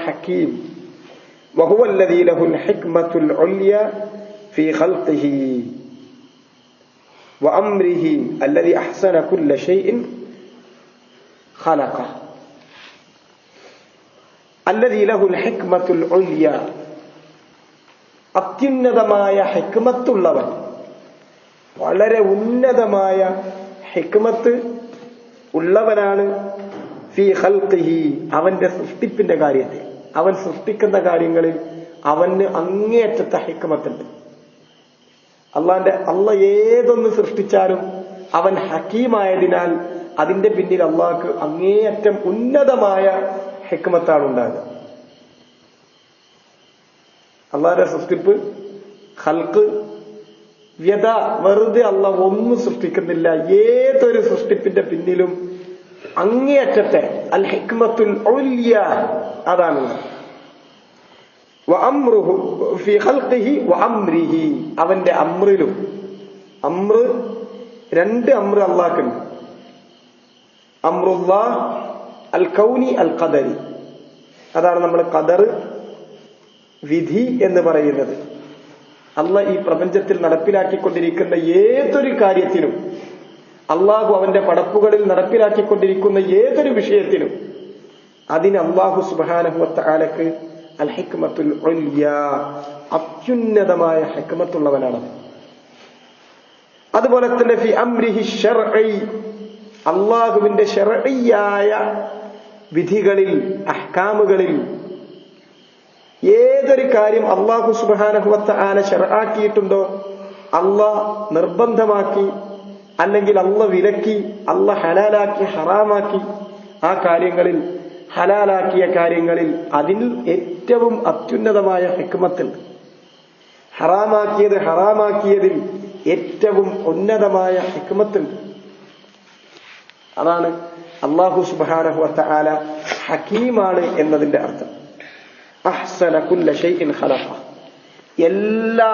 ഹക്കീം വഹുവ അല്ലദീ ലഹുൽ ഹിക്മത്തുൽ ഉൽയ ഫീ ഖൽഖിഹി വഅംരിഹി അല്ലദീ അഹ്സന കുല്ല ഷൈഇൻ ഖലഖ. അല്ലദീ ലഹുൽ ഹിക്മത്തുൽ ഉൽയ, അത്യുന്നതമായ ഹിക്മത്തുള്ളവൻ, വളരെ ഉന്നതമായ ഹിക്മത്ത് ഉള്ളവനാണ് ഫീ ഖൽഖിഹി, അവന്റെ സൃഷ്ടിപ്പിന്റെ കാര്യത്തിൽ. അവൻ സൃഷ്ടിക്കുന്ന കാര്യങ്ങളിൽ അവന് അങ്ങേയറ്റത്തെ ഹിക്മത്തുണ്ട്. അള്ളാഹ് ഏതൊന്ന് സൃഷ്ടിച്ചാലും അവൻ ഹക്കീമായതിനാൽ അതിന്റെ പിന്നിൽ അള്ളാഹ്ക്ക് അങ്ങേയറ്റം ഉന്നതമായ ഹിക്മത്താണ് ഉണ്ടാകുക. അള്ളാഹിന്റെ സൃഷ്ടിപ്പ് ഖൽഖ് വെറുതെ അള്ളാഹ് ഒന്നും സൃഷ്ടിക്കുന്നില്ല. ഏതൊരു സൃഷ്ടിപ്പിന്റെ പിന്നിലും അങ്ങേയറ്റത്തെ അൽ ഹിക്മത്തുൽ ഉൽയ അതാണ്. വഅംറുഹു ഫീ ഖൽഖിഹി വഅംരിഹി, അവന്റെ അമ്രിലും. അമ്ര്, രണ്ട് അമ്ര് അള്ളാഹ്ക്കുണ്ട്. അമ്രുല്ലാഹ് അൽ കൗനി അൽ ഖദരി, അതാണ് നമ്മൾ ഖദർ, വിധി എന്ന് പറയുന്നത്. അള്ളാഹ് ഈ പ്രപഞ്ചത്തിൽ നടപ്പിലാക്കിക്കൊണ്ടിരിക്കുന്ന ഏതൊരു കാര്യത്തിനും, അള്ളാഹു അവന്റെ പടപ്പുകളിൽ നടപ്പിലാക്കിക്കൊണ്ടിരിക്കുന്ന ഏതൊരു വിഷയത്തിനും അതിന് അള്ളാഹു സുബ്ഹാനഹു വ തആലക്ക് അൽ ഹിക്മത്തുൽ ഉൽയ, അത്യുന്നതമായ ഹിക്മത്തുള്ളവനാണ്. അതുപോലെ തന്നെ ഫി അംരിഹി ശർഈ, അള്ളാഹുവിന്റെ ശർഈയായ വിധികളിൽ, അഹ്കാമുകളിൽ ഏതൊരു കാര്യം അള്ളാഹു സുബ്ഹാനഹു വ തആല ശർആക്കിയിട്ടുണ്ടോ, അള്ളാഹ് നിർബന്ധമാക്കി, അല്ലെങ്കിൽ അള്ളാഹ് വിലക്കി, അള്ളാഹ് ഹലാലാക്കി, ഹറാമാക്കി, ആ കാര്യങ്ങളിൽ, ഹലാലാക്കിയ കാര്യങ്ങളിൽ അതിൽ ഏറ്റവും അത്യുന്നതമായ ഹിക്മത്തുണ്ട്. ഹറാമാക്കിയതിൽ ഏറ്റവും ഉന്നതമായ ഹിക്മത്തുണ്ട്. അതാണ് അല്ലാഹു സുബ്ഹാനഹു വ തആല ഹക്കീമാണ് എന്നതിന്റെ അർത്ഥം. അഹ്സന കുല്ല ഷൈഇൻ ഖലഖ, എല്ലാ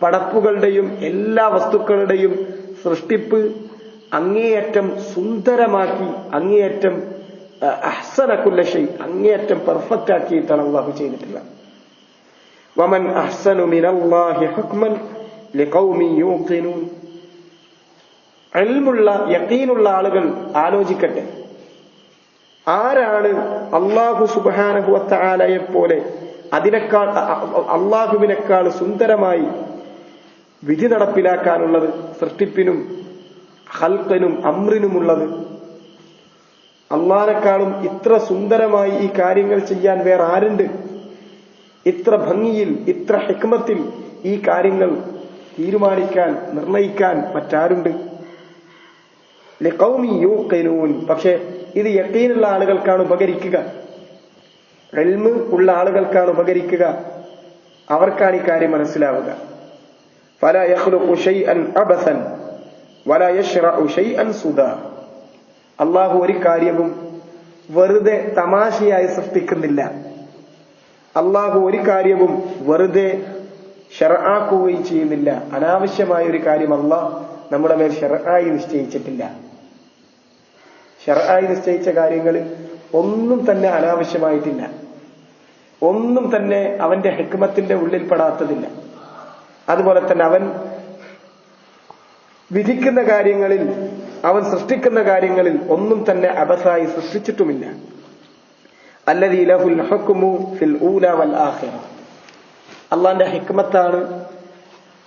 പടപ്പുകളുടെയും എല്ലാ വസ്തുക്കളുടെയും സൃഷ്ടിപ്പ് അങ്ങേയറ്റം സുന്ദരമാക്കി, അങ്ങേയറ്റം അഹ്സന കുല്ല ഷൈ, അങ്ങേയറ്റം പെർഫെക്റ്റ് ആക്കിയിട്ടാണ് അള്ളാഹു ചെയ്തിട്ടുള്ളത്. വമൻ അഹ്സനു മിനല്ലാഹി ഹുക്മൻ ലിഖൗമിൻ യൂഖിനൂൻ, ഇൽമുള്ള യഖീനുള്ള ആളുകൾ ആലോചിക്കട്ടെ, ആരാണ് അല്ലാഹു സുബ്ഹാനഹു വ തആലയെ പോലെ അതിനേക്കാൾ അള്ളാഹുവിനേക്കാൾ സുന്ദരമായി വിധി നടപ്പിലാക്കാനുള്ളത്, സൃഷ്ടിപ്പിനും ഖൽഖിനും അമ്രിനുമുള്ളത്? അള്ളാഹിനെക്കാളും ഇത്ര സുന്ദരമായി ഈ കാര്യങ്ങൾ ചെയ്യാൻ വേറെ ആരുണ്ട്? ഇത്ര ഭംഗിയിൽ, ഇത്ര ഹിക്മത്തിൽ ഈ കാര്യങ്ങൾ തീരുമാനിക്കാൻ, നിർണയിക്കാൻ മറ്റാരുണ്ട്? ലിഖൗമി യൂഖിനൂൻ, പക്ഷെ ഇത് യഖീനുള്ള ആളുകൾക്കാണ് ഉപകരിക്കുക, ഇൽമ് ഉള്ള ആളുകൾക്കാണ് ഉപകരിക്കുക, അവർക്കാണ് ഈ കാര്യം മനസ്സിലാവുക. ഫലാ യഖ്ലുഖു ശൈഅൻ അബസൻ വലാ യശ്റഉ ശൈഅൻ സുദാ, അല്ലാഹു ഒരു കാര്യവും വെറുതെ തമാശയായി സൃഷ്ടിക്കുന്നില്ല. അല്ലാഹു ഒരു കാര്യവും വെറുതെ ശർആക്കുകയും ചെയ്യുന്നില്ല. അനാവശ്യമായ ഒരു കാര്യം അല്ലാഹ് നമ്മുടെ മേൽ ശർആയി നിശ്ചയിച്ചിട്ടില്ല. ശർആയി നിശ്ചയിച്ച കാര്യങ്ങൾ ഒന്നും തന്നെ അനാവശ്യമായിട്ടില്ല, ഒന്നും തന്നെ അവന്റെ ഹിക്മത്തിന്റെ ഉള്ളിൽപ്പെടാത്തതില്ല. അതുപോലെ തന്നെ അവൻ വിധിക്കുന്ന കാര്യങ്ങളിൽ, അവൻ സൃഷ്ടിക്കുന്ന കാര്യങ്ങളിൽ ഒന്നും തന്നെ അബസായി സൃഷ്ടിച്ചിട്ടുമില്ല. അല്ലദീ ലഹുൽ ഹുക്മു ഫിൽ ഊല വൽ ആഖിറ, അള്ളാന്റെ ഹിക്മത്താണ്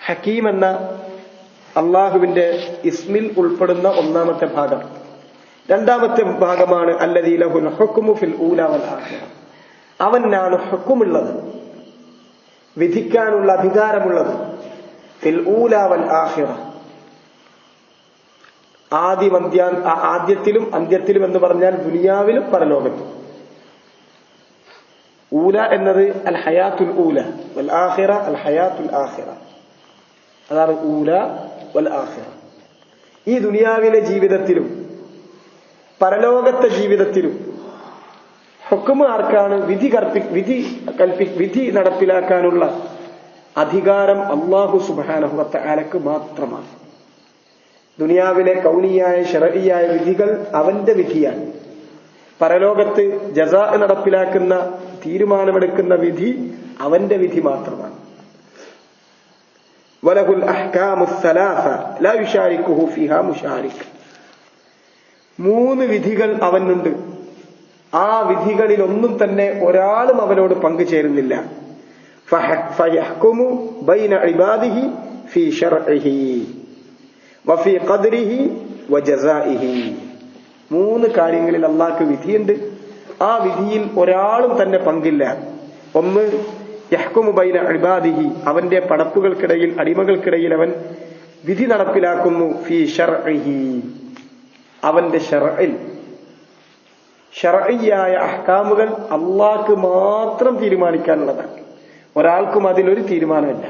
ഹക്കീം എന്ന അള്ളാഹുവിന്റെ ഇസ്മിൽ ഉൾപ്പെടുന്ന ഒന്നാമത്തെ ഭാഗം. രണ്ടാമത്തെ ഭാഗമാണ് അല്ലദീ ലഹുൽ ഹുക്മു ഫിൽ ഊല വൽ ആഖിറ, അവനാണ് ഹുക്കുമുള്ളത്, വിധിക്കാനുള്ള അധികാരമുള്ളത്. ഫിൽ ഊല വൽ ആഖിറ, ആദ്യത്തിലും അന്ത്യത്തിലും എന്ന് പറഞ്ഞാൽ ദുനിയാവിലും പരലോകത്തും. ഊല എന്നത് അൽ ഹയാത്തുൽ ഊല, വൽ ആഖിറ അൽ ഹയാത്തുൽ ആഖിറ, അതാണ് ഊല വൽ ആഖിറ. ഈ ദുനിയാവിലെ ജീവിതത്തിലും പരലോകത്തെ ജീവിതത്തിലും ഹുക്മ് ആർക്കാണ്? വിധി നടപ്പിലാക്കാനുള്ള അധികാരം അല്ലാഹു സുബ്ഹാനഹു വ തആലക്ക് മാത്രമാണ്. ദുനിയാവിലെ കൗനിയായ ശർഈയായ വിധികൾ അവന്റെ വിധിയാണ്. പരലോകത്ത് ജസാ നടപ്പിലാക്കുന്ന തീരുമാനമെടുക്കുന്ന വിധി അവന്റെ വിധി മാത്രമാണ്. വലഹുൽ അഹ്കാമുസ് സലാസ ലാ യുശാരിക്കുഹു ഫിഹാ മുശാരിക്. 3 വിധികൾ അവനുണ്ട്. ആ വിധികളിൽ ഒന്നും തന്നെ ഒരാളും അവനോട് പങ്കുചേരുന്നില്ല. ഫയഹ്കുമു ബൈന ഇബാദിഹി ഫീ ശർഇഹി വഫീ ഖദ്രിഹി വജസാഇഹി. 3 കാര്യങ്ങളിൽ അല്ലാഹുവിന് വിധിയുണ്ട്. ആ വിധിയിൽ ഒരാളും തന്നെ പങ്കില്ല. ഒന്ന്, യഹ്കുമു ബൈന ഇബാദിഹി, അവന്റെ പടപ്പുകൾക്കിടയിൽ അടിമകൾക്കിടയിൽ അവൻ വിധി നടപ്പിലാക്കുന്നു. ഫീ ശർഇഹി, അവന്റെ ശർഇയായ അഹ്കാമുകൾ അല്ലാഹുക്ക് മാത്രം തീരുമാനിക്കാനുള്ളതാണ്. ഒരാൾക്കും അതിലൊരു തീരുമാനമില്ല.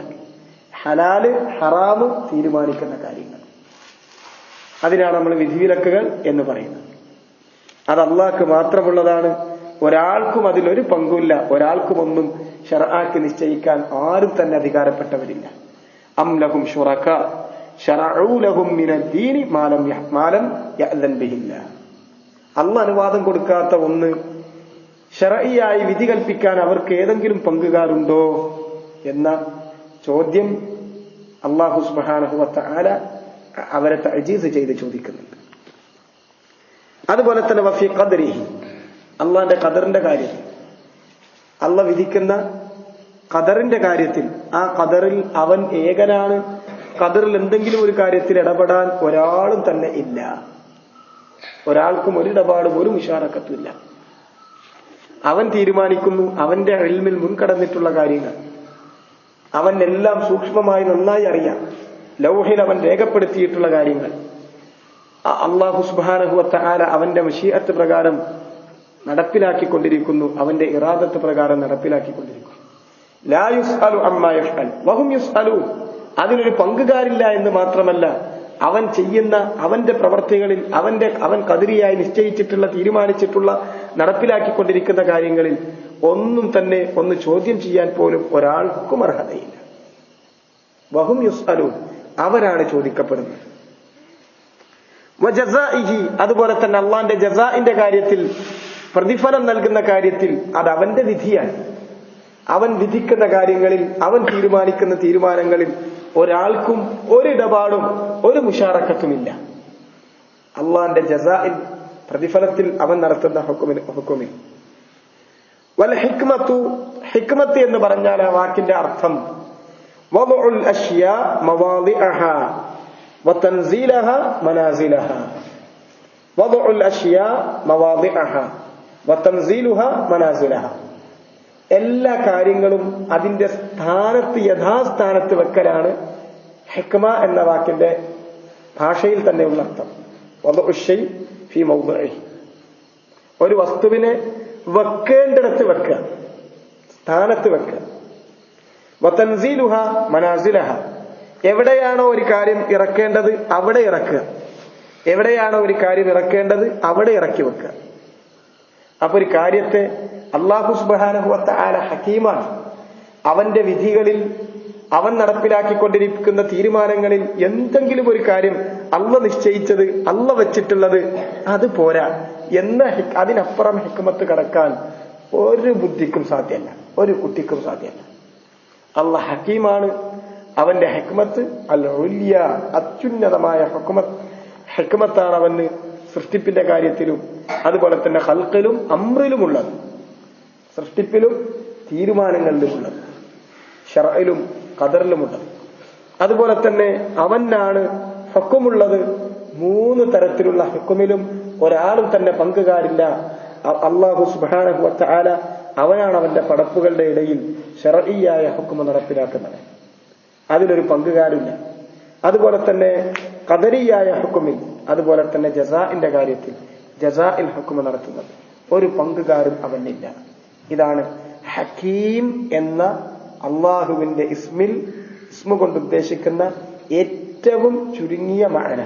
ഹലാല് ഹറാമ് തീരുമാനിക്കുന്ന കാര്യങ്ങൾ, അതിനാണ് നമ്മൾ വിധിവിലക്കുകൾ എന്ന് പറയുന്നത്. അത് അല്ലാഹുക്ക് മാത്രമുള്ളതാണ്. ഒരാൾക്കും അതിലൊരു പങ്കുമില്ല. ഒരാൾക്കും ഒന്നും ശർആക്ക് നിശ്ചയിക്കാൻ ആരും തന്നെ അധികാരപ്പെട്ടവരില്ല. അം ലഹും ശുറകാ ശറഉ ലഹും മിനദ്ദീനി മാലം യഅ്ദൻ ബിഹില്ലാഹ്. അല്ലാഹ് അനുവാദം കൊടുക്കാത്ത ഒന്ന് ശർഇയായി വിധി കൽപ്പിക്കാൻ അവർക്ക് ഏതെങ്കിലും പങ്കുകാരുണ്ടോ എന്ന ചോദ്യം അല്ലാഹു സുബ്ഹാനഹു വ തആല അവരെ തഅജീസ് ചെയ്ത് ചോദിക്കുന്നുണ്ട്. അതുപോലെ തന്നെ വഫീ ഖദ്രിഹി, അള്ളാന്റെ ഖദറിന്റെ കാര്യത്തിൽ, അള്ളാഹ് വിധിക്കുന്ന ഖദറിന്റെ കാര്യത്തിൽ, ആ ഖദറിൽ അവൻ ഏകനാണ്. ഖദറിൽ എന്തെങ്കിലും ഒരു കാര്യത്തിൽ ഇടപെടാൻ ഒരാളും തന്നെ ഇല്ല. ഒരാൾക്കും ഒരു ഇടപാടും ഒരു മുശാറക്കത്തും ഇല്ല. അവൻ തീരുമാനിക്കുന്നു. അവന്റെ ഇൽമിൽ മുൻകടന്നിട്ടുള്ള കാര്യങ്ങൾ അവൻ എല്ലാം സൂക്ഷ്മമായി നന്നായി അറിയാം. ലൗഹിൽ അവൻ രേഖപ്പെടുത്തിയിട്ടുള്ള കാര്യങ്ങൾ അല്ലാഹു സുബ്ഹാനഹു വ തആല അവന്റെ മശീഅത്ത് പ്രകാരം നടപ്പിലാക്കിക്കൊണ്ടിരിക്കുന്നു. അവന്റെ ഇറാദത്ത് പ്രകാരം നടപ്പിലാക്കിക്കൊണ്ടിരിക്കുന്നു. ലാ യുസ്അലു അമ്മാ യഫ്അൽ വഹും യുസ്അലൂൻ. അതിനൊരു പങ്കുകാരില്ല എന്ന് മാത്രമല്ല, അവൻ ചെയ്യുന്ന അവന്റെ പ്രവർത്തികളിൽ അവൻ ഖദരിയായി നിശ്ചയിച്ചിട്ടുള്ള തീരുമാനിച്ചിട്ടുള്ള നടപ്പിലാക്കിക്കൊണ്ടിരിക്കുന്ന കാര്യങ്ങളിൽ ഒന്നും തന്നെ ഒന്ന് ചോദ്യം ചെയ്യാൻ പോലും ഒരാൾക്കും അർഹതയില്ല. വഹും യുസ്അലൂൻ, അവരാണ് ചോദിക്കപ്പെടുന്നത്. വജസാഇഹി, അതുപോലെ തന്നെ അള്ളാന്റെ ജസാഇന്റെ കാര്യത്തിൽ, പ്രതിഫലം നൽകുന്ന കാര്യത്തിൽ അത് അവന്റെ വിധിയാണ്. അവൻ വിധിക്കുന്ന കാര്യങ്ങളിൽ, അവൻ തീരുമാനിക്കുന്ന തീരുമാനങ്ങളിൽ ഒരാൾക്കും ഒരിടപാടും ഒരു മുശാറക്കത്തുമില്ല. അള്ളാന്റെ ജസാഇൽ, പ്രതിഫലത്തിൽ അവൻ നടത്തുന്ന ഹുക്കുമിൽ. വൽ ഹിക്മത്തു, ഹിക്മത്ത് എന്ന് പറഞ്ഞാൽ ആ വാക്കിന്റെ അർത്ഥം വദഉൽ അശ്യാ മവാദിഅഹാ വതൻസീലഹാ മനാസിലഹാ. വദഉൽ അശ്യാ മവാദിഅഹാ വതൻസീലുഹാ മനാസിലഹാ. എല്ലാ കാര്യങ്ങളും അതിന്റെ സ്ഥാനത്ത്, യഥാസ്ഥാനത്ത് വെക്കലാണ് ഹിക്മ എന്ന വാക്കിന്റെ ഭാഷയിൽ തന്നെയുള്ള അർത്ഥം. വദഉ ശൈ ഫീ മൗദിഇഹി, ഒരു വസ്തുവിനെ വെക്കേണ്ടിടത്ത് വെക്കുക, സ്ഥാനത്ത് വെക്കുക. വതൻസീലുഹാ മനാസിലഹാ, എവിടെയാണോ ഒരു കാര്യം ഇറക്കേണ്ടത് അവിടെ ഇറക്കുക, എവിടെയാണോ ഒരു കാര്യം ഇറക്കേണ്ടത് അവിടെ ഇറക്കി വെക്കുക. അപ്പൊ ഒരു കാര്യത്തെ അല്ലാഹു സുബ്ഹാനഹു വ തആല ഹകീമാണ്. അവന്റെ വിധികളിൽ, അവൻ നടപ്പിലാക്കിക്കൊണ്ടിരിക്കുന്ന തീരുമാനങ്ങളിൽ എന്തെങ്കിലും ഒരു കാര്യം അള്ളാഹ് നിശ്ചയിച്ചത്, അള്ളാഹ് വെച്ചിട്ടുള്ളത് അത് പോരാ എന്ന അതിനപ്പുറം ഹിക്മത്ത് കടക്കാൻ ഒരു ബുദ്ധിക്കും സാധ്യമല്ല, ഒരു കുട്ടിക്കും സാധ്യമല്ല. അള്ളാഹ് ഹകീമാണ്. അവന്റെ ഹിക്മത്ത് അൽ ഉല്യ, അത്യുന്നതമായ ഹിക്മത്താണ് അവന് സൃഷ്ടിപ്പിന്റെ കാര്യത്തിലും അതുപോലെ തന്നെ ഖൽഖിലും അംറിലുമുള്ളത്, സൃഷ്ടിപ്പിലും തീരുമാനങ്ങളിലുമുള്ളത്, ശർഇലും ഖദറിലുമുള്ളത്. അതുപോലെ തന്നെ അവനാണ് ഹുക്കുമുള്ളത്. 3 തരത്തിലുള്ള ഹുക്കുമിലും ഒരാളും തന്നെ പങ്കുകാരില്ല. അല്ലാഹു സുബ്ഹാനഹു വ തആല അവനാണ് അവന്റെ പടപ്പുകളുടെ ഇടയിൽ ശർഇയായ ഹുക്മ നടപ്പിലാക്കുന്നത്. അതിലൊരു പങ്കുകാരില്ല. അതുപോലെ തന്നെ ഖദരിയായ ഹുക്കുമിൽ, അതുപോലെ തന്നെ ജസാഇന്റെ കാര്യത്തിൽ, ജസാഇൽ ഹുക്മ നടത്തുന്നത് ഒരു പങ്കുകാരും അവനില്ല. ഇതാണ് ഹക്കീം എന്ന അള്ളാഹുവിന്റെ ഇസ്മു കൊണ്ട് ഉദ്ദേശിക്കുന്ന ഏറ്റവും ചുരുങ്ങിയ മഅന.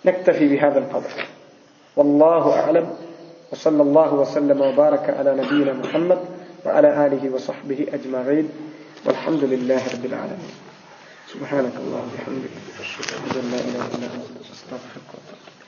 നക്തഫി ബിഹാദൽ ഖദർ. വല്ലാഹു അഅലം. വസല്ലല്ലാഹു വസല്ലമ വബാറക അലാ നബിയിന മുഹമ്മദ് വഅലാ ആലിഹി വസഹ്ബിഹി അജ്മഈൻ. വൽഹംദുലില്ലാഹി റബ്ബിൽ ആലമീൻ. സുബ്ഹാനകല്ലാഹു വബിഹംദിക അഷ്ഹദു അൻ ലാ ഇലാഹ ഇല്ല അൻത അസ്തഗ്ഫിറുക വ അത്തൂബു ഇലൈക്.